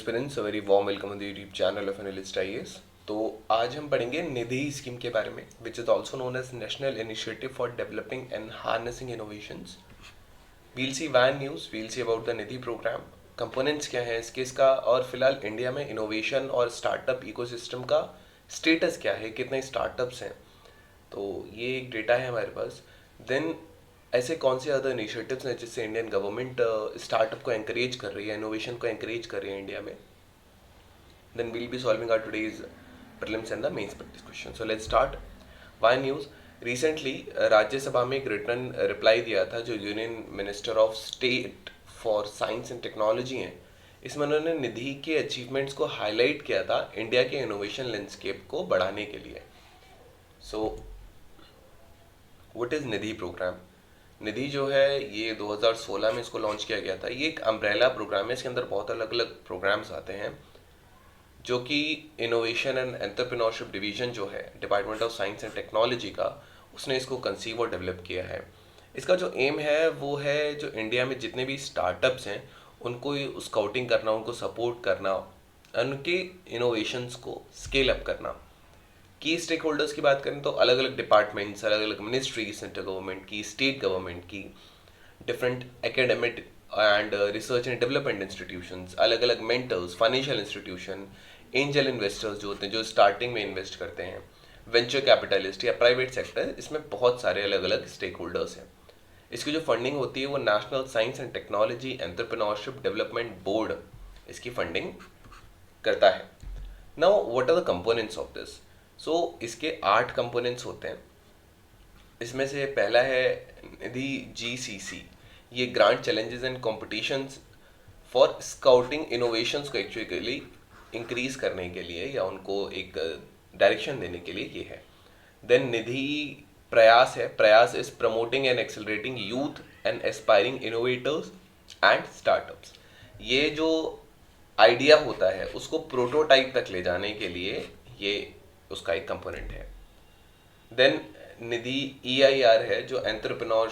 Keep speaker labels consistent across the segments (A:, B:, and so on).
A: Aspirants, very warm welcome on the YouTube channel of analyst IAS. तो आज हम पढ़ेंगे निधि स्कीम के बारे में, which is also known as national initiative for developing and harnessing innovations. We'll see why in news, we'll see about the NIDHI programme, components क्या है इसका, और फिलहाल इंडिया में इनोवेशन और स्टार्टअप इकोसिस्टम का स्टेटस क्या है, कितने स्टार्टअप्स हैं। तो ये एक डेटा है हमारे पास। देन ऐसे कौन से अदर इनिशिएटिव्स हैं जिससे इंडियन गवर्नमेंट स्टार्टअप को एंकरेज कर रही है, इनोवेशन को एंकरेज कर रही है इंडिया में। Then we'll be solving our today's prelims and the mains practice question. So let's start. Why news, recently Rajya Sabha में एक रिटर्न रिप्लाई दिया था जो union minister of state for science and technology हैं। इसमें उन्होंने निधि के अचीवमेंट्स को हाईलाइट किया था इंडिया के इनोवेशन लैंडस्केप को बढ़ाने के लिए। So what is Nidhi program? Nidhi जो है ये 2016 में इसको लॉन्च किया गया था। ये एक अम्ब्रेला प्रोग्राम है, इसके अंदर बहुत अलग अलग प्रोग्राम्स आते हैं जो कि इनोवेशन एंड एंटरप्रेन्योरशिप डिवीजन जो है department of science and technology का, उसने इसको कंसीव और डेवलप किया है। इसका जो एम है वो है जो इंडिया में जितने भी स्टार्टअप्स हैं उनको स्काउटिंग करना, उनको सपोर्ट करना, उनके इनोवेशंस को स्केल अप करना। की स्टेक होल्डर्स की बात करें तो अलग अलग डिपार्टमेंट्स, अलग अलग मिनिस्ट्री, सेंट्रल गवर्नमेंट की, स्टेट गवर्नमेंट की, different academic and research and development institutions, अलग अलग mentors, financial institution, angel investors जो होते हैं जो स्टार्टिंग में इन्वेस्ट करते हैं, वेंचर कैपिटलिस्ट या प्राइवेट सेक्टर, इसमें बहुत सारे अलग अलग स्टेक होल्डर्स हैं। इसकी जो फंडिंग होती है वो national science and technology entrepreneurship development board इसकी फंडिंग करता है। Now what are the components of this? So इसके 8 कंपोनेंट्स होते हैं। इसमें से पहला है निधि GCC। ये grant challenges and competitions for scouting innovations को एक्चुअली इंक्रीज करने के लिए या उनको एक डायरेक्शन देने के लिए ये है। देन निधि प्रयास है। प्रयास is promoting and accelerating youth and aspiring innovators and startups. ये जो आइडिया होता है उसको प्रोटोटाइप तक ले जाने के लिए ये उसका एक कंपोनेंट है। देन निधि EIR है जो एंटरप्रेन्योर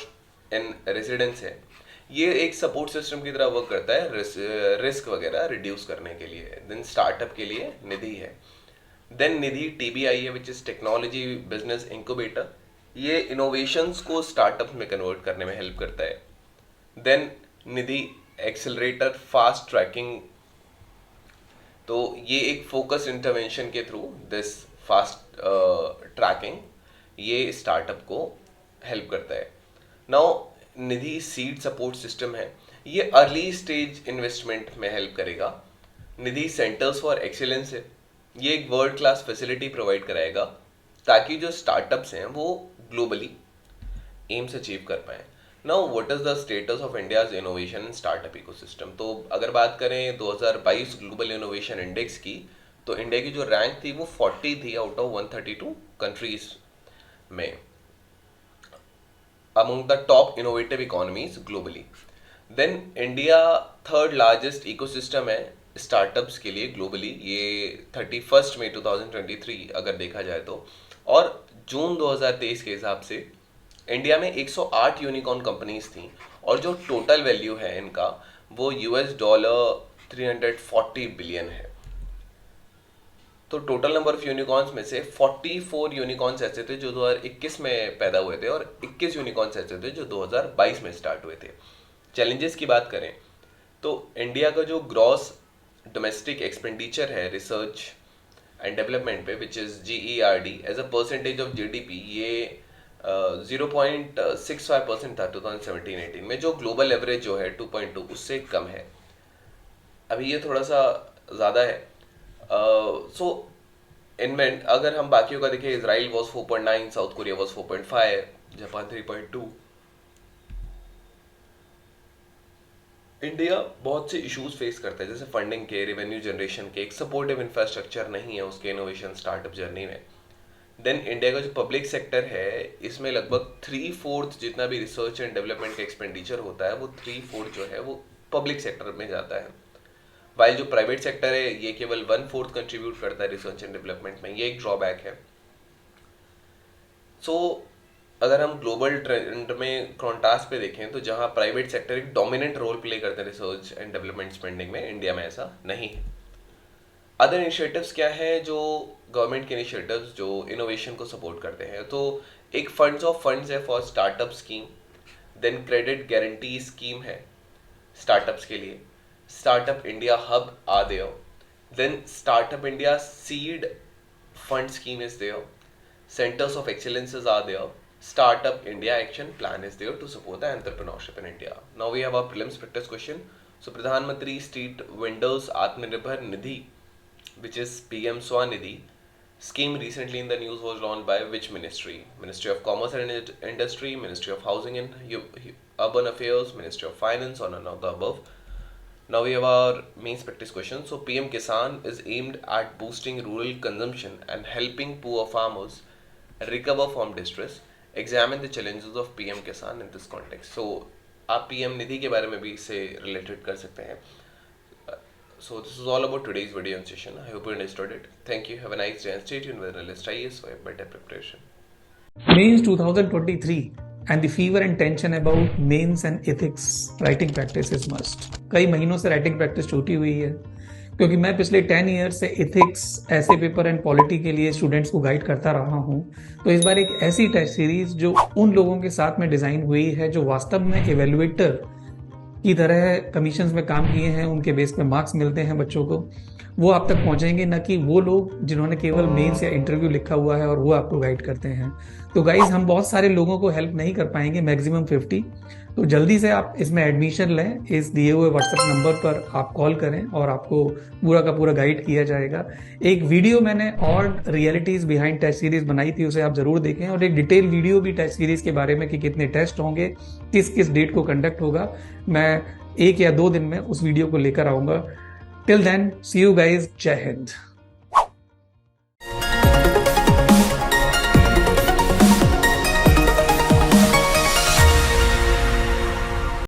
A: इन रेजिडेंस है। ये एक सपोर्ट सिस्टम की तरह वर्क करता है रिस्क वगैरह रिड्यूस करने के लिए। देन स्टार्टअप के लिए निधि है। देन निधि TBI है which is technology business incubator. ये इनोवेशंस को स्टार्टअप में कन्वर्ट करने में हेल्प करता है। देन निधि एक्सेलरेटर फास्ट ट्रैकिंग। तो ये एक फोकस इंटरवेंशन के थ्रू दिस फास्ट ट्रैकिंग ये स्टार्टअप को हेल्प करता है। नाउ निधि सीड सपोर्ट सिस्टम है। ये अर्ली स्टेज इन्वेस्टमेंट में हेल्प करेगा। निधि सेंटर्स फॉर एक्सीलेंस है। ये एक वर्ल्ड क्लास फैसिलिटी प्रोवाइड कराएगा ताकि जो स्टार्टअप्स हैं वो ग्लोबली एम्स अचीव कर पाएँ। Now what is the status of India's innovation and startup ecosystem? तो अगर बात करें 2022 ग्लोबल इनोवेशन इंडेक्स की, तो इंडिया की जो रैंक थी वो 40 थी आउट ऑफ 132 कंट्रीज में, among the top innovative economies globally. Then India third largest ecosystem है स्टार्टअप्स के लिए ग्लोबली। ये 31 मई 2023 अगर देखा जाए तो, और जून 2023 के हिसाब से इंडिया में 108 यूनिकॉर्न कंपनीज थी और जो टोटल वैल्यू है इनका वो $340 बिलियन है। तो टोटल नंबर ऑफ यूनिकॉर्न्स में से 44 यूनिकॉर्न्स ऐसे थे जो 2021 में पैदा हुए थे और 21 यूनिकॉर्न्स ऐसे थे जो 2022 में स्टार्ट हुए थे। चैलेंजेस की बात करें तो इंडिया का जो ग्रॉस डोमेस्टिक एक्सपेंडिचर है रिसर्च एंड डेवलपमेंट पे, which is GERD, as a percentage of GDP, ये 0.65% था 2017-18 में, जो ग्लोबल एवरेज जो है 2.2 उससे कम है। अभी ये थोड़ा सा ज़्यादा है। सो इनमें अगर हम बाकियों का देखें, Israel was 4.9, south Korea was 4.5, Japan 3.2। India बहुत से इश्यूज फेस करता है जैसे फंडिंग के, रेवेन्यू जनरेशन के, एक सपोर्टिव इंफ्रास्ट्रक्चर नहीं है उसके इनोवेशन स्टार्टअप जर्नी में। देन इंडिया का जो पब्लिक सेक्टर है इसमें लगभग 3/4 जितना भी रिसर्च एंड डेवलपमेंट का एक्सपेंडिचर होता है वो 3/4 जो है वो पब्लिक सेक्टर में जाता है, वाइल जो प्राइवेट सेक्टर है ये केवल 1/4 कंट्रीब्यूट करता है रिसर्च एंड डेवलपमेंट में। ये एक ड्रॉबैक है। सो अगर हम ग्लोबल ट्रेंड में कॉन्ट्रास्ट पे देखें तो जहाँ प्राइवेट सेक्टर एक डोमिनेंट रोल प्ले करते हैं रिसर्च एंड डेवलपमेंट स्पेंडिंग में, इंडिया में ऐसा नहीं है। अदर इनिशिएटिव्स क्या है जो गवर्नमेंट के इनिशिएटिव्स जो इनोवेशन को सपोर्ट करते हैं? तो एक फंड्स ऑफ फंड्स है for startup scheme, then credit guarantee scheme है स्टार्टअप्स के लिए, startup India hub are there, then startup India seed fund scheme is there, centers of excellences are there, startup India action plan is there to support the entrepreneurship in India. Now we have our prelims practice question. So Pradhan Mantri Street Vendors Atmanirbhar Nidhi, which is PM Swanidhi scheme, recently in the news was launched by which ministry? Ministry of Commerce and Industry, Ministry of Housing and Urban Affairs, Ministry of Finance, or none of the above. Now we have our mains practice question. So PM Kisan is aimed at boosting rural consumption and helping poor farmers recover from distress. Examine the challenges of PM Kisan in this context. So आप PM निधि के बारे में भी इससे related कर सकते हैं. So this is all about today's video and session. I hope you understood it. Thank you. Have a nice day and stay tuned with Analyst IAS for a better preparation.
B: Mains 2023 and the fever and tension about mains and ethics writing practice is must. कई महीनों से writing practice छूटी हुई है क्योंकि मैं पिछले 10 years से एथिक्स, ऐसे पेपर एंड पॉलिटी के लिए स्टूडेंट्स को गाइड करता रहा हूं. तो इस बार एक ऐसी टेस्ट सीरीज जो उन लोगों के साथ में डिजाइन हुई है जो वास्तव में इवेल्युएटर की तरह कमीशंस में काम किए हैं, उनके बेस पे मार्क्स मिलते हैं बच्चों को, वो आप तक पहुंचेंगे, न कि वो लोग जिन्होंने केवल मेंस या इंटरव्यू लिखा हुआ है और वो आपको गाइड करते हैं. तो गाइज हम बहुत सारे लोगों को हेल्प नहीं कर पाएंगे, मैक्सिमम 50. तो जल्दी से आप इसमें एडमिशन लें. इस दिए हुए व्हाट्सएप नंबर पर आप कॉल करें और आपको पूरा का पूरा गाइड किया जाएगा. एक वीडियो मैंने और रियलिटीज बिहाइंड टेस्ट सीरीज बनाई थी, उसे आप जरूर देखें. और एक डिटेल वीडियो भी टेस्ट सीरीज के बारे में कि कितने टेस्ट होंगे, किस किस डेट को कंडक्ट होगा, मैं 1 या 2 दिन में उस वीडियो को लेकर आऊंगा. Till then, see you guys. जय हिंद.